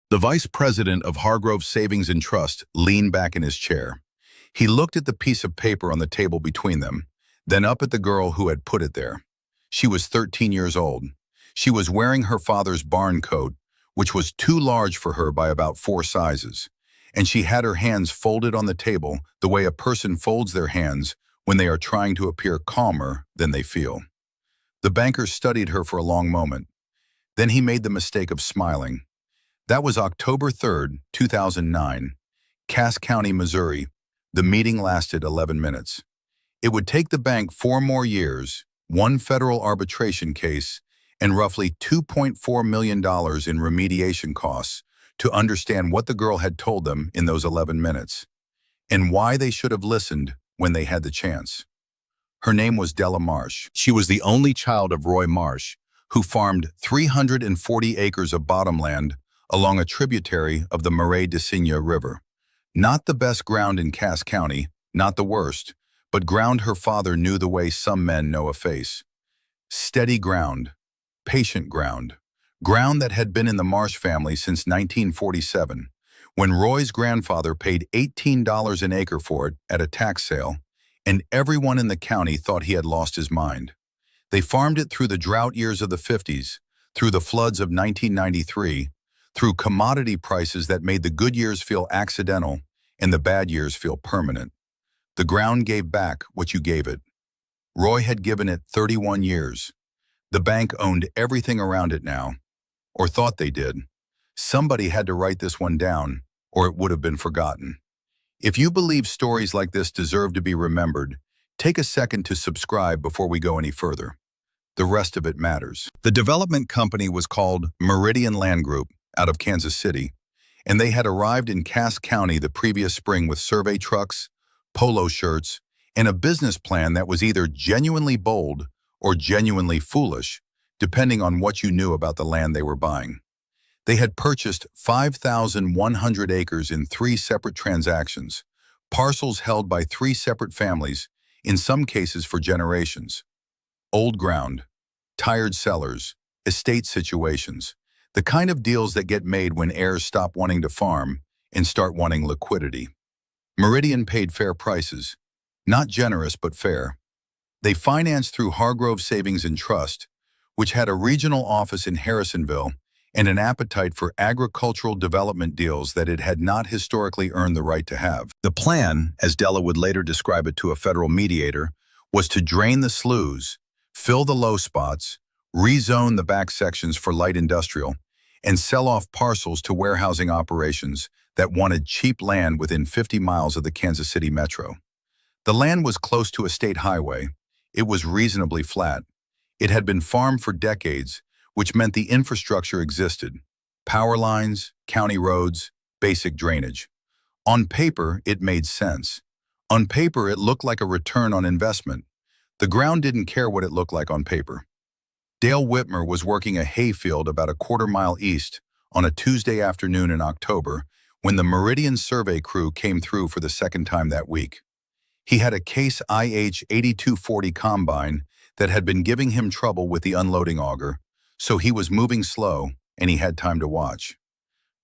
The vice president of Hargrove Savings and Trust leaned back in his chair. He looked at the piece of paper on the table between them, then up at the girl who had put it there. She was 13 years old. She was wearing her father's barn coat, which was too large for her by about 4 sizes, and she had her hands folded on the table the way a person folds their hands when they are trying to appear calmer than they feel. The banker studied her for a long moment. Then he made the mistake of smiling. That was October 3rd, 2009, Cass County, Missouri. The meeting lasted 11 minutes. It would take the bank 4 more years, 1 federal arbitration case, and roughly $2.4 million in remediation costs to understand what the girl had told them in those 11 minutes, and why they should have listened when they had the chance. Her name was Della Marsh. She was the only child of Roy Marsh, who farmed 340 acres of bottomland along a tributary of the Marais de Cygne River. Not the best ground in Cass County, not the worst, but ground her father knew the way some men know a face. Steady ground, patient ground, ground that had been in the Marsh family since 1947, when Roy's grandfather paid $18 an acre for it at a tax sale, and everyone in the county thought he had lost his mind. They farmed it through the drought years of the 50s, through the floods of 1993, through commodity prices that made the good years feel accidental and the bad years feel permanent. The ground gave back what you gave it. Roy had given it 31 years. The bank owned everything around it now, or thought they did. Somebody had to write this one down, or it would have been forgotten. If you believe stories like this deserve to be remembered, take a second to subscribe before we go any further. The rest of it matters. The development company was called Meridian Land Group, out of Kansas City, and they had arrived in Cass County the previous spring with survey trucks, polo shirts, and a business plan that was either genuinely bold or genuinely foolish, depending on what you knew about the land they were buying. They had purchased 5,100 acres in 3 separate transactions, parcels held by 3 separate families, in some cases for generations. Old ground, tired sellers, estate situations, the kind of deals that get made when heirs stop wanting to farm and start wanting liquidity. Meridian paid fair prices, not generous but fair. They financed through Hargrove Savings and Trust, which had a regional office in Harrisonville and an appetite for agricultural development deals that it had not historically earned the right to have. The plan, as Della would later describe it to a federal mediator, was to drain the sloughs, fill the low spots, rezone the back sections for light industrial, and sell off parcels to warehousing operations that wanted cheap land within 50 miles of the Kansas City metro. The land was close to a state highway. It was reasonably flat. It had been farmed for decades, which meant the infrastructure existed: power lines, county roads, basic drainage. On paper, it made sense. On paper, it looked like a return on investment. The ground didn't care what it looked like on paper. Dale Whitmer was working a hayfield about a quarter-mile east on a Tuesday afternoon in October when the Meridian survey crew came through for the second time that week. He had a Case IH 8240 combine that had been giving him trouble with the unloading auger, so he was moving slow and he had time to watch.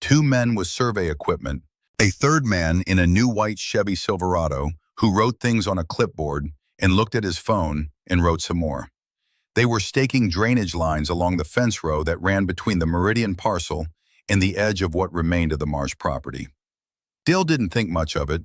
2 men with survey equipment, a third man in a new white Chevy Silverado who wrote things on a clipboard and looked at his phone and wrote some more. They were staking drainage lines along the fence row that ran between the Meridian parcel and the edge of what remained of the Marsh property. Dale didn't think much of it.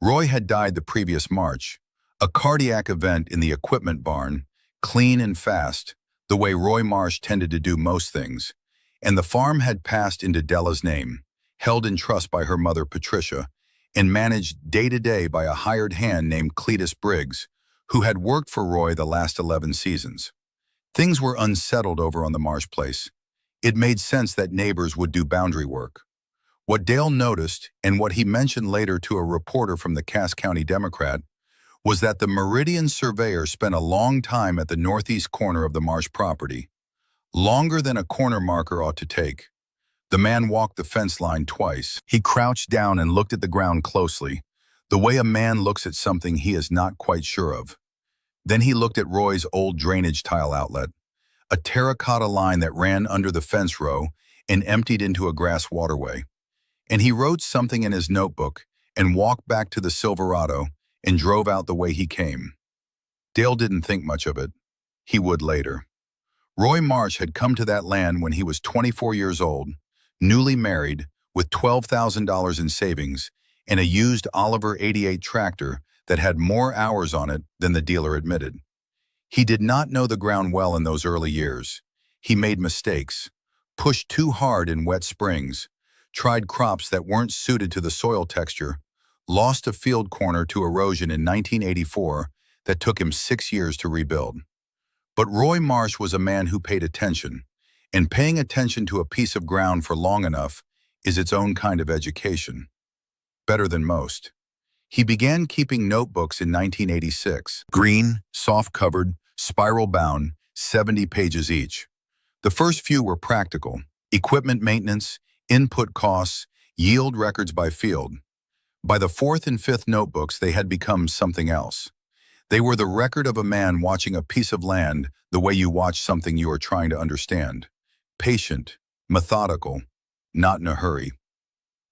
Roy had died the previous March, a cardiac event in the equipment barn, clean and fast, the way Roy Marsh tended to do most things, and the farm had passed into Della's name, held in trust by her mother Patricia, and managed day to day by a hired hand named Cletus Briggs, who had worked for Roy the last 11 seasons. Things were unsettled over on the Marsh place. It made sense that neighbors would do boundary work. What Dale noticed, and what he mentioned later to a reporter from the Cass County Democrat, was that the Meridian surveyor spent a long time at the northeast corner of the Marsh property, longer than a corner marker ought to take. The man walked the fence line twice. He crouched down and looked at the ground closely, the way a man looks at something he is not quite sure of. Then he looked at Roy's old drainage tile outlet, a terracotta line that ran under the fence row and emptied into a grass waterway. And he wrote something in his notebook and walked back to the Silverado and drove out the way he came. Dale didn't think much of it. He would later. Roy Marsh had come to that land when he was 24 years old, newly married, with $12,000 in savings and a used Oliver 88 tractor that had more hours on it than the dealer admitted. He did not know the ground well in those early years. He made mistakes, pushed too hard in wet springs, tried crops that weren't suited to the soil texture, lost a field corner to erosion in 1984 that took him 6 years to rebuild. But Roy Marsh was a man who paid attention, and paying attention to a piece of ground for long enough is its own kind of education. Better than most. He began keeping notebooks in 1986, green, soft-covered, spiral-bound, 70 pages each. The first few were practical: equipment maintenance, input costs, yield records by field. By the fourth and fifth notebooks, they had become something else. They were the record of a man watching a piece of land the way you watch something you are trying to understand. Patient, methodical, not in a hurry.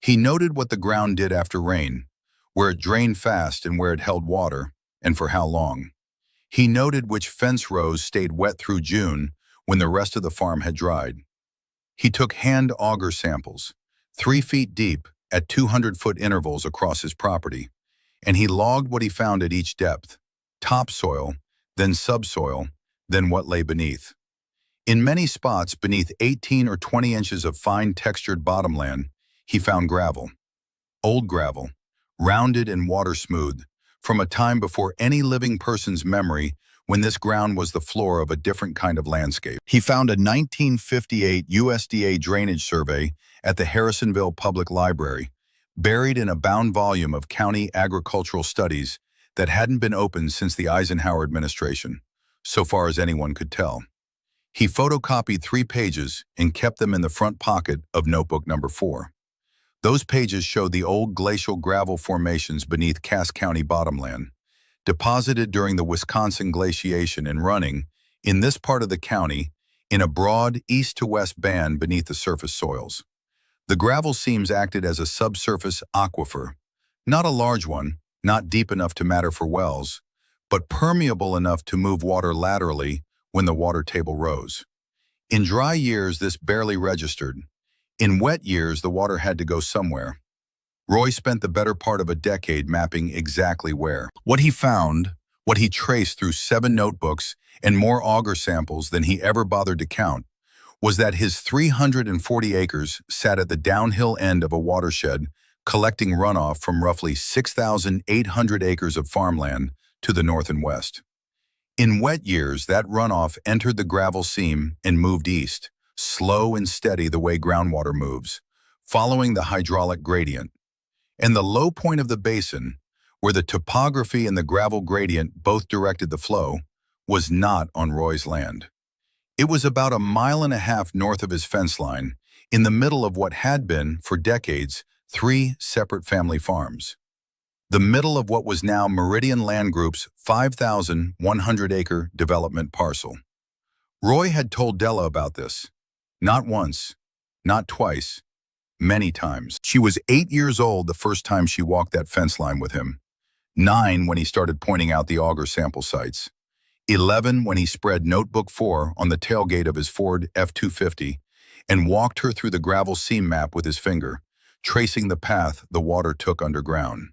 He noted what the ground did after rain, where it drained fast and where it held water, and for how long. He noted which fence rows stayed wet through June when the rest of the farm had dried. He took hand auger samples, 3 feet deep, at 200-foot intervals across his property, and he logged what he found at each depth: topsoil, then subsoil, then what lay beneath. In many spots beneath 18 or 20 inches of fine textured bottomland, he found gravel. Old gravel, rounded and water-smooth, from a time before any living person's memory, when this ground was the floor of a different kind of landscape. He found a 1958 USDA drainage survey at the Harrisonville Public Library, buried in a bound volume of county agricultural studies that hadn't been opened since the Eisenhower administration, so far as anyone could tell. He photocopied 3 pages and kept them in the front pocket of notebook number 4. Those pages showed the old glacial gravel formations beneath Cass County bottomland, deposited during the Wisconsin glaciation and running, in this part of the county, in a broad east-to-west band beneath the surface soils. The gravel seams acted as a subsurface aquifer, not a large one, not deep enough to matter for wells, but permeable enough to move water laterally when the water table rose. In dry years, this barely registered. In wet years, the water had to go somewhere. Roy spent the better part of a decade mapping exactly where. What he found, what he traced through 7 notebooks and more auger samples than he ever bothered to count, was that his 340 acres sat at the downhill end of a watershed, collecting runoff from roughly 6,800 acres of farmland to the north and west. In wet years, that runoff entered the gravel seam and moved east, slow and steady the way groundwater moves, following the hydraulic gradient. And the low point of the basin, where the topography and the gravel gradient both directed the flow, was not on Roy's land. It was about 1.5 miles north of his fence line, in the middle of what had been, for decades, 3 separate family farms. The middle of what was now Meridian Land Group's 5,100-acre development parcel. Roy had told Della about this. Not once, not twice, many times. She was 8 years old the first time she walked that fence line with him. 9 when he started pointing out the auger sample sites. 11 when he spread Notebook 4 on the tailgate of his Ford F-250 and walked her through the gravel seam map with his finger, tracing the path the water took underground.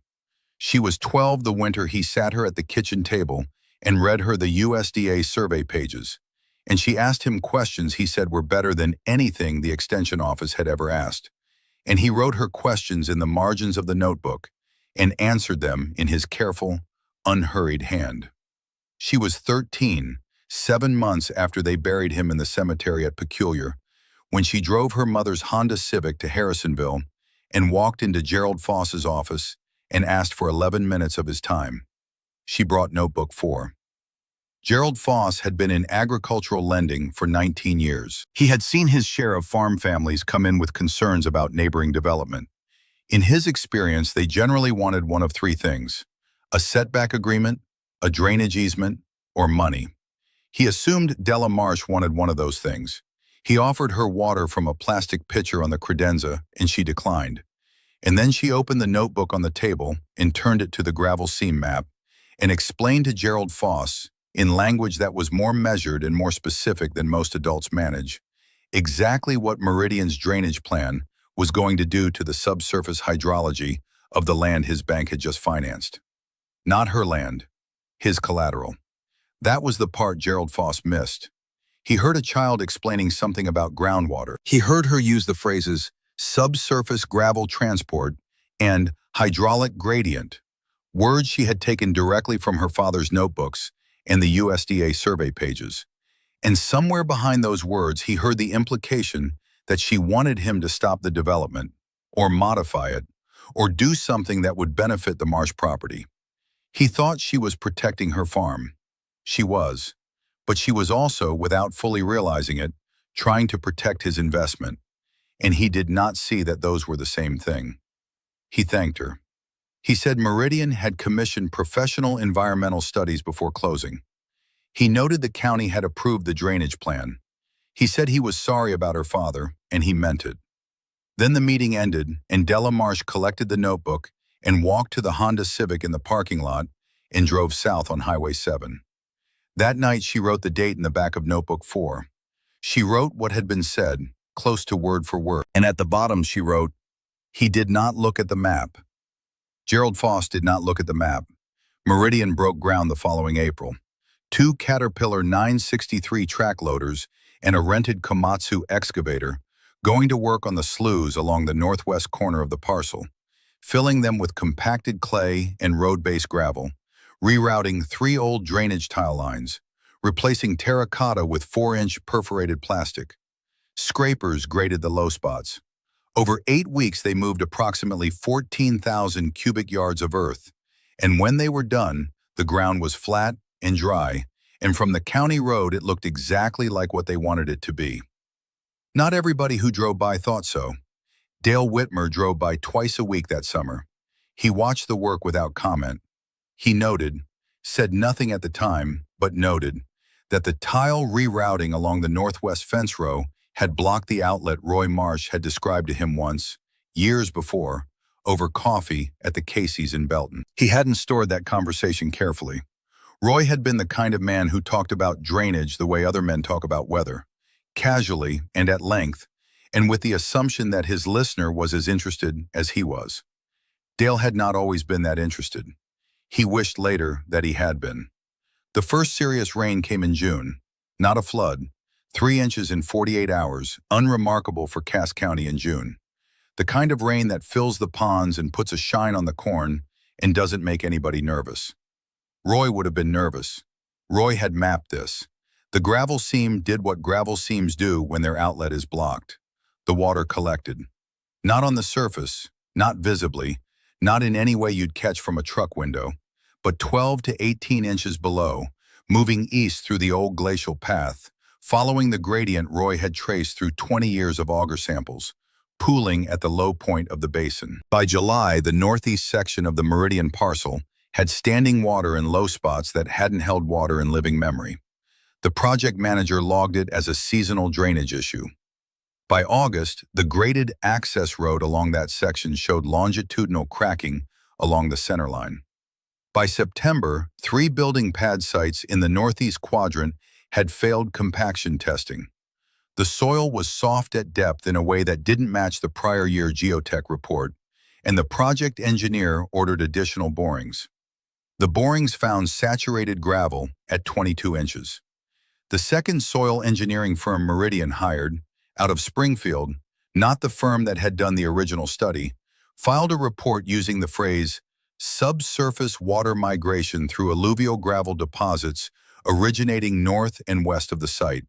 She was 12 the winter he sat her at the kitchen table and read her the USDA survey pages, and she asked him questions he said were better than anything the Extension Office had ever asked. And he wrote her questions in the margins of the notebook and answered them in his careful, unhurried hand. She was 13, 7 months after they buried him in the cemetery at Peculiar, when she drove her mother's Honda Civic to Harrisonville and walked into Gerald Foss's office and asked for 11 minutes of his time. She brought Notebook 4. Gerald Foss had been in agricultural lending for 19 years. He had seen his share of farm families come in with concerns about neighboring development. In his experience, they generally wanted one of 3 things: a setback agreement, a drainage easement, or money. He assumed Della Marsh wanted one of those things. He offered her water from a plastic pitcher on the credenza, and she declined. And then she opened the notebook on the table and turned it to the gravel seam map and explained to Gerald Foss, in language that was more measured and more specific than most adults manage, exactly what Meridian's drainage plan was going to do to the subsurface hydrology of the land his bank had just financed. Not her land, his collateral. That was the part Gerald Foss missed. He heard a child explaining something about groundwater. He heard her use the phrases subsurface gravel transport and hydraulic gradient, words she had taken directly from her father's notebooks and the USDA survey pages. And somewhere behind those words, he heard the implication that she wanted him to stop the development, or modify it, or do something that would benefit the marsh property. He thought she was protecting her farm. She was. But she was also, without fully realizing it, trying to protect his investment. And he did not see that those were the same thing. He thanked her. He said Meridian had commissioned professional environmental studies before closing. He noted the county had approved the drainage plan. He said he was sorry about her father, and he meant it. Then the meeting ended, and Della Marsh collected the notebook and walked to the Honda Civic in the parking lot and drove south on Highway 7. That night, she wrote the date in the back of Notebook 4. She wrote what had been said, close to word for word. And at the bottom, she wrote, "He did not look at the map." Gerald Foss did not look at the map. Meridian broke ground the following April. 2 Caterpillar 963 track loaders and a rented Komatsu excavator going to work on the sloughs along the northwest corner of the parcel, filling them with compacted clay and road-based gravel, rerouting 3 old drainage tile lines, replacing terracotta with 4-inch perforated plastic. Scrapers graded the low spots. Over 8 weeks, they moved approximately 14,000 cubic yards of earth, and when they were done, the ground was flat and dry, and from the county road, it looked exactly like what they wanted it to be. Not everybody who drove by thought so. Dale Whitmer drove by twice a week that summer. He watched the work without comment. He noted, said nothing at the time, but noted, that the tile rerouting along the northwest fence row had blocked the outlet Roy Marsh had described to him once, years before, over coffee at the Casey's in Belton. He hadn't stored that conversation carefully. Roy had been the kind of man who talked about drainage the way other men talk about weather, casually and at length, and with the assumption that his listener was as interested as he was. Dale had not always been that interested. He wished later that he had been. The first serious rain came in June, not a flood, 3 inches in 48 hours, unremarkable for Cass County in June. The kind of rain that fills the ponds and puts a shine on the corn and doesn't make anybody nervous. Roy would have been nervous. Roy had mapped this. The gravel seam did what gravel seams do when their outlet is blocked. The water collected. Not on the surface, not visibly, not in any way you'd catch from a truck window, but 12 to 18 inches below, moving east through the old glacial path, following the gradient Roy had traced through 20 years of auger samples, pooling at the low point of the basin. By July, the northeast section of the Meridian parcel had standing water in low spots that hadn't held water in living memory. The project manager logged it as a seasonal drainage issue. By August, the graded access road along that section showed longitudinal cracking along the center line. By September, 3 building pad sites in the northeast quadrant had failed compaction testing. The soil was soft at depth in a way that didn't match the prior year geotech report, and the project engineer ordered additional borings. The borings found saturated gravel at 22 inches. The second soil engineering firm Meridian hired, out of Springfield, not the firm that had done the original study, filed a report using the phrase subsurface water migration through alluvial gravel deposits originating north and west of the site.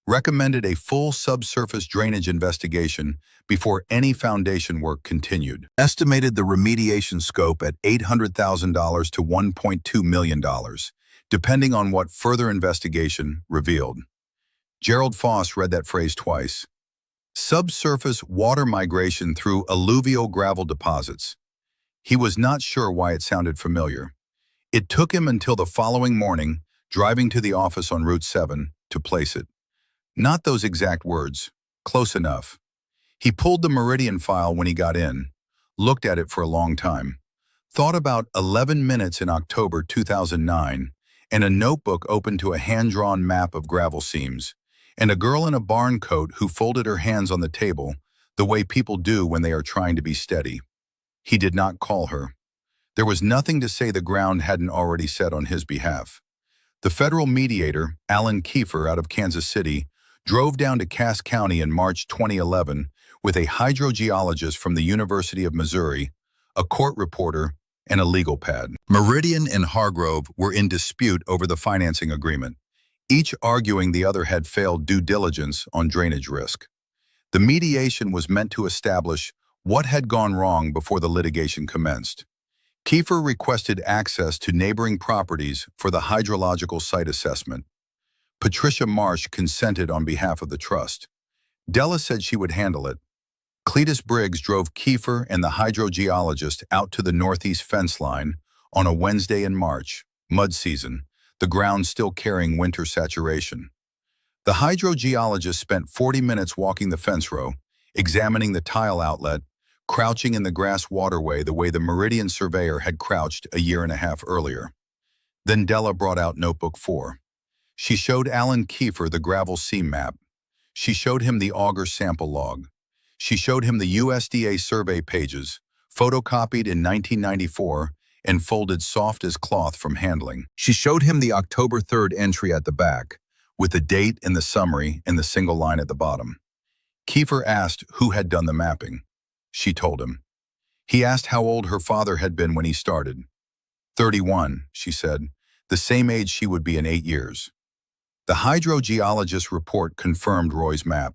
Recommended a full subsurface drainage investigation before any foundation work continued. Estimated the remediation scope at $800,000 to $1.2 million, depending on what further investigation revealed. Gerald Foss read that phrase twice. Subsurface water migration through alluvial gravel deposits. He was not sure why it sounded familiar. It took him until the following morning, driving to the office on Route 7, to place it. Not those exact words. Close enough. He pulled the Meridian file when he got in, looked at it for a long time, thought about 11 minutes in October 2009, and a notebook open to a hand-drawn map of gravel seams, and a girl in a barn coat who folded her hands on the table, the way people do when they are trying to be steady. He did not call her. There was nothing to say the ground hadn't already said on his behalf. The federal mediator, Alan Kiefer out of Kansas City, drove down to Cass County in March 2011 with a hydrogeologist from the University of Missouri, a court reporter, and a legal pad. Meridian and Hargrove were in dispute over the financing agreement, each arguing the other had failed due diligence on drainage risk. The mediation was meant to establish what had gone wrong before the litigation commenced. Kiefer requested access to neighboring properties for the hydrological site assessment. Patricia Marsh consented on behalf of the trust. Della said she would handle it. Cletus Briggs drove Kiefer and the hydrogeologist out to the northeast fence line on a Wednesday in March, mud season, the ground still carrying winter saturation. The hydrogeologist spent 40 minutes walking the fence row, examining the tile outlet, crouching in the grass waterway the way the Meridian surveyor had crouched a year and a half earlier. Then Della brought out Notebook 4. She showed Alan Kiefer the gravel seam map. She showed him the auger sample log. She showed him the USDA survey pages, photocopied in 1994 and folded soft as cloth from handling. She showed him the October 3rd entry at the back, with the date and the summary and the single line at the bottom. Kiefer asked who had done the mapping. She told him. He asked how old her father had been when he started. 31, she said, the same age she would be in 8 years. The hydrogeologist's report confirmed Roy's map.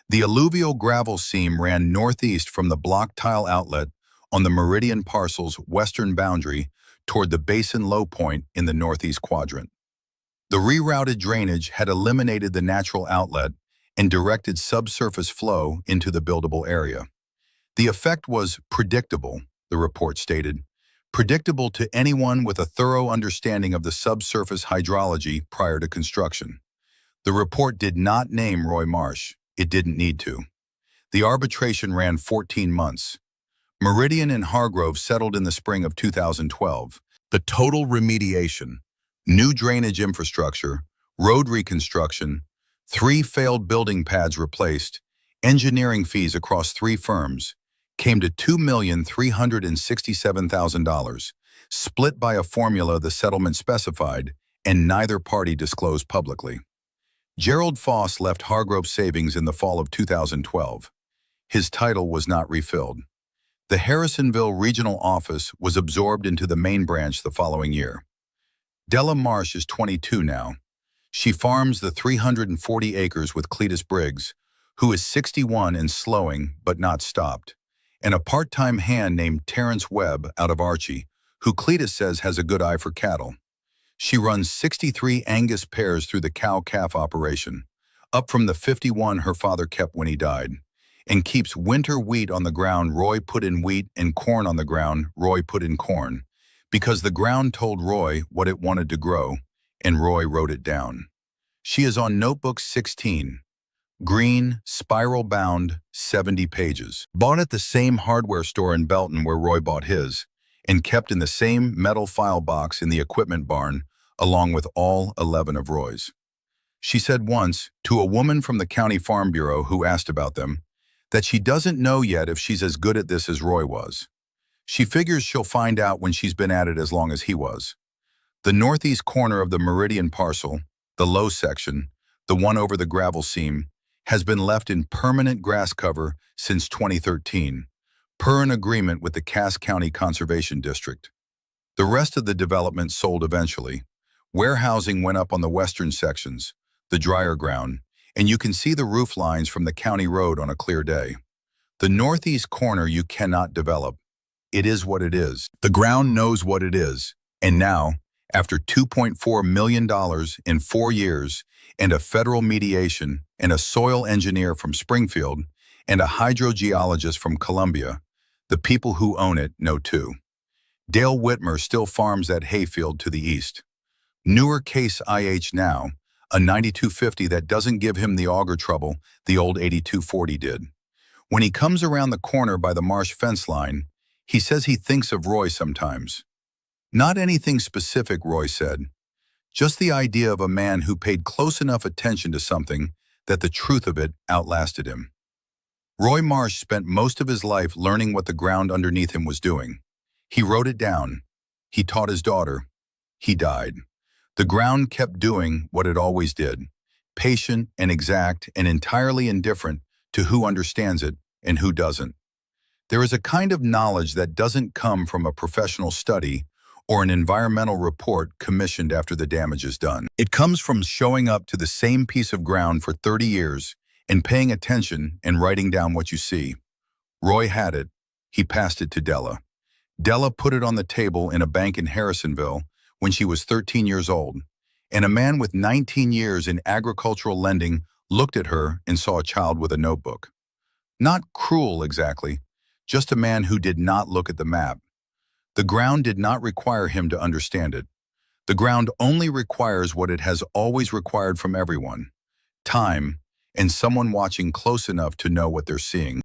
The alluvial gravel seam ran northeast from the block tile outlet on the Meridian parcel's western boundary toward the basin low point in the northeast quadrant. The rerouted drainage had eliminated the natural outlet and directed subsurface flow into the buildable area. The effect was predictable, the report stated, predictable to anyone with a thorough understanding of the subsurface hydrology prior to construction. The report did not name Roy Marsh. It didn't need to. The arbitration ran 14 months. Meridian and Hargrove settled in the spring of 2012. The total remediation, new drainage infrastructure, road reconstruction, 3 failed building pads replaced, engineering fees across 3 firms, came to $2,367,000, split by a formula the settlement specified and neither party disclosed publicly. Gerald Foss left Hargrove Savings in the fall of 2012. His title was not refilled. The Harrisonville regional office was absorbed into the main branch the following year. Della Marsh is 22 now. She farms the 340 acres with Cletus Briggs, who is 61 and slowing but not stopped, and a part-time hand named Terrence Webb out of Archie, who Cletus says has a good eye for cattle. She runs 63 Angus pairs through the cow-calf operation, up from the 51 her father kept when he died, and keeps winter wheat on the ground Roy put in wheat and corn on the ground Roy put in corn, because the ground told Roy what it wanted to grow, and Roy wrote it down. She is on Notebook 16, green, spiral-bound, 70 pages, bought at the same hardware store in Belton where Roy bought his, and kept in the same metal file box in the equipment barn, along with all 11 of Roy's. She said once, to a woman from the County Farm Bureau who asked about them, that she doesn't know yet if she's as good at this as Roy was. She figures she'll find out when she's been at it as long as he was. The northeast corner of the Meridian parcel, the low section, the one over the gravel seam, has been left in permanent grass cover since 2013, per an agreement with the Cass County Conservation District. The rest of the development sold eventually. Warehousing went up on the western sections, the drier ground, and you can see the roof lines from the county road on a clear day. The northeast corner you cannot develop. It is what it is. The ground knows what it is. And now, after $2.4 million in 4 years, and a federal mediation, and a soil engineer from Springfield, and a hydrogeologist from Columbia, the people who own it know too. Dale Whitmer still farms that hayfield to the east. Newer Case IH now, a 9250 that doesn't give him the auger trouble the old 8240 did. When he comes around the corner by the marsh fence line, he says he thinks of Roy sometimes. Not anything specific, Roy said. Just the idea of a man who paid close enough attention to something that the truth of it outlasted him. Roy Marsh spent most of his life learning what the ground underneath him was doing. He wrote it down. He taught his daughter. He died. The ground kept doing what it always did, patient and exact and entirely indifferent to who understands it and who doesn't. There is a kind of knowledge that doesn't come from a professional study or an environmental report commissioned after the damage is done. It comes from showing up to the same piece of ground for 30 years and paying attention and writing down what you see. Roy had it. He passed it to Della. Della put it on the table in a bank in Harrisonville when she was 13 years old, and a man with 19 years in agricultural lending looked at her and saw a child with a notebook. Not cruel exactly, just a man who did not look at the map. The ground did not require him to understand it. The ground only requires what it has always required from everyone: time and someone watching close enough to know what they're seeing.